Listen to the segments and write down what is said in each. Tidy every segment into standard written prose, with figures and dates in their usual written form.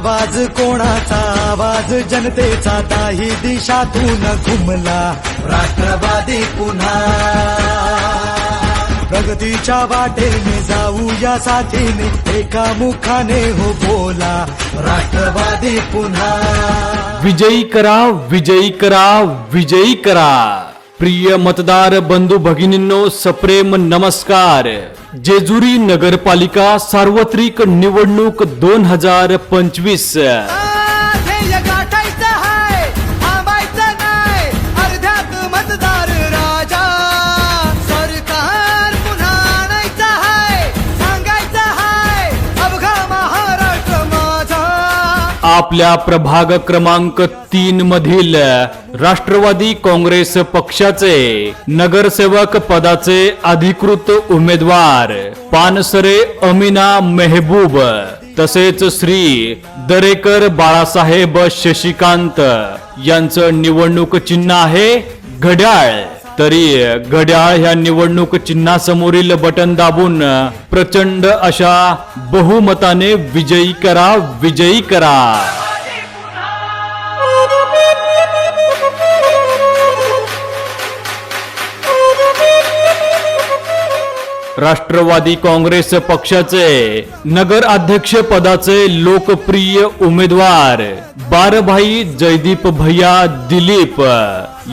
आवाज कोणाचा आवाज जनतेचा ताही दिशातून घुमला राष्ट्रवादी पुन्हा प्रगतीच्या वाटेने जाऊया साथीने एका मुखाने हो बोला राष्ट्रवादी पुन्हा विजयी करा विजयी करा विजयी करा। प्रिय मतदार बंधू भगिनींनो सप्रेम नमस्कार। जेजुरी नगरपालिका सार्वत्रिक निवडणूक 2025 आपल्या प्रभाग क्रमांक 3 मधील राष्ट्रवादी काँग्रेस पक्षाचे नगरसेवक पदाचे अधिकृत उमेदवार पानसरे अमीना मेहबूब तसेच श्री दरेकर बाळासाहेब शशिकांत यांचं निवडणूक चिन्ह आहे घड्याळ। तरी घड्याळ ह्या निवडणूक चिन्हासमोरील बटन दाबून प्रचंड अशा बहुमताने विजयी करा विजयी करा। राष्ट्रवादी काँग्रेस पक्षाचे नगर अध्यक्ष पदाचे लोकप्रिय उमेदवार बारभाई जयदीप भैया दिलीप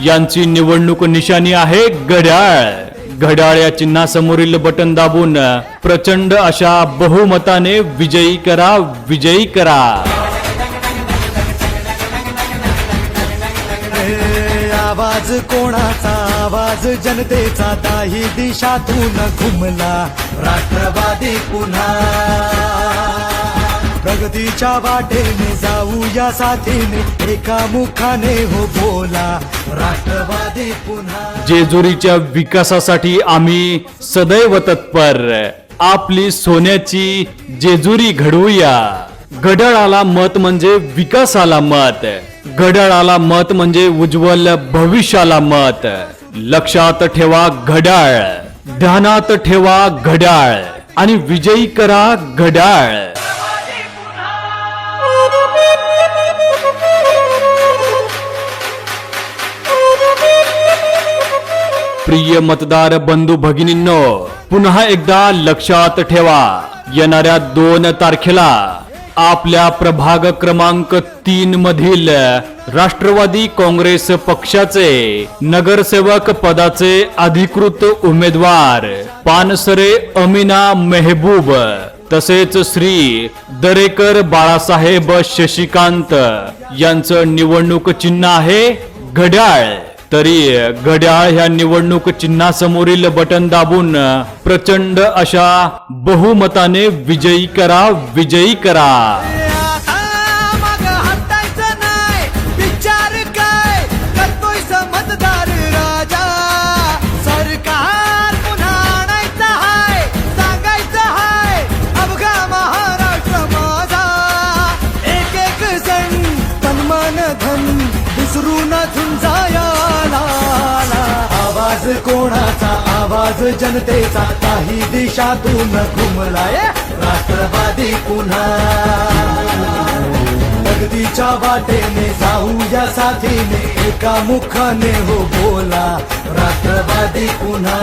यांची निवडणूक निशाणी आहे घड्याळ। घड्याळ या चिन्हासमोरील बटन दाबून प्रचंड अशा बहुमताने विजयी करा विजयी करा। आवाज कोणाचा आवाज जनतेचा ताही दिशातून घुमला राष्ट्रवादी पुन्हा प्रगतीच्या वाटेने जाऊया साथीने एका मुखाने हो बोला राष्ट्रवादी पुन्हा। जेजुरीच्या विकासासाठी आम्ही सदैव तत्पर, आपली सोन्याची जेजुरी घडवूया। घड्याळाला मत म्हणजे विकासाला मत, घड्याळाला मत म्हणजे उज्ज्वल भविष्याला मत। लक्षात ठेवा घड्याळ, ध्यानात ठेवा घड्याळ आणि विजयी करा घड्याळ। प्रिय मतदार बंधू भगिनींनो पुन्हा एकदा लक्षात ठेवा, येणाऱ्या 2 तारखेला आपल्या प्रभाग क्रमांक 3 मधील राष्ट्रवादी काँग्रेस पक्षाचे नगरसेवक पदाचे अधिकृत उमेदवार पानसरे अमीना मेहबूब तसेच श्री दरेकर बाळासाहेब शशिकांत यांचं निवडणूक चिन्ह आहे घड्याळ। तरी घड्याळ ह्या निवडणूक चिन्हासमोरील बटन दाबून प्रचंड अशा बहुमताने विजयी करा विजयी करा। कोणाचा आवाज जनतेचा काही दिशातून घुमलाय राष्ट्रवादी पुन्हा प्रगतीच्या वाटेने जाऊया साथीने एका मुखाने हो बोला राष्ट्रवादी पुन्हा।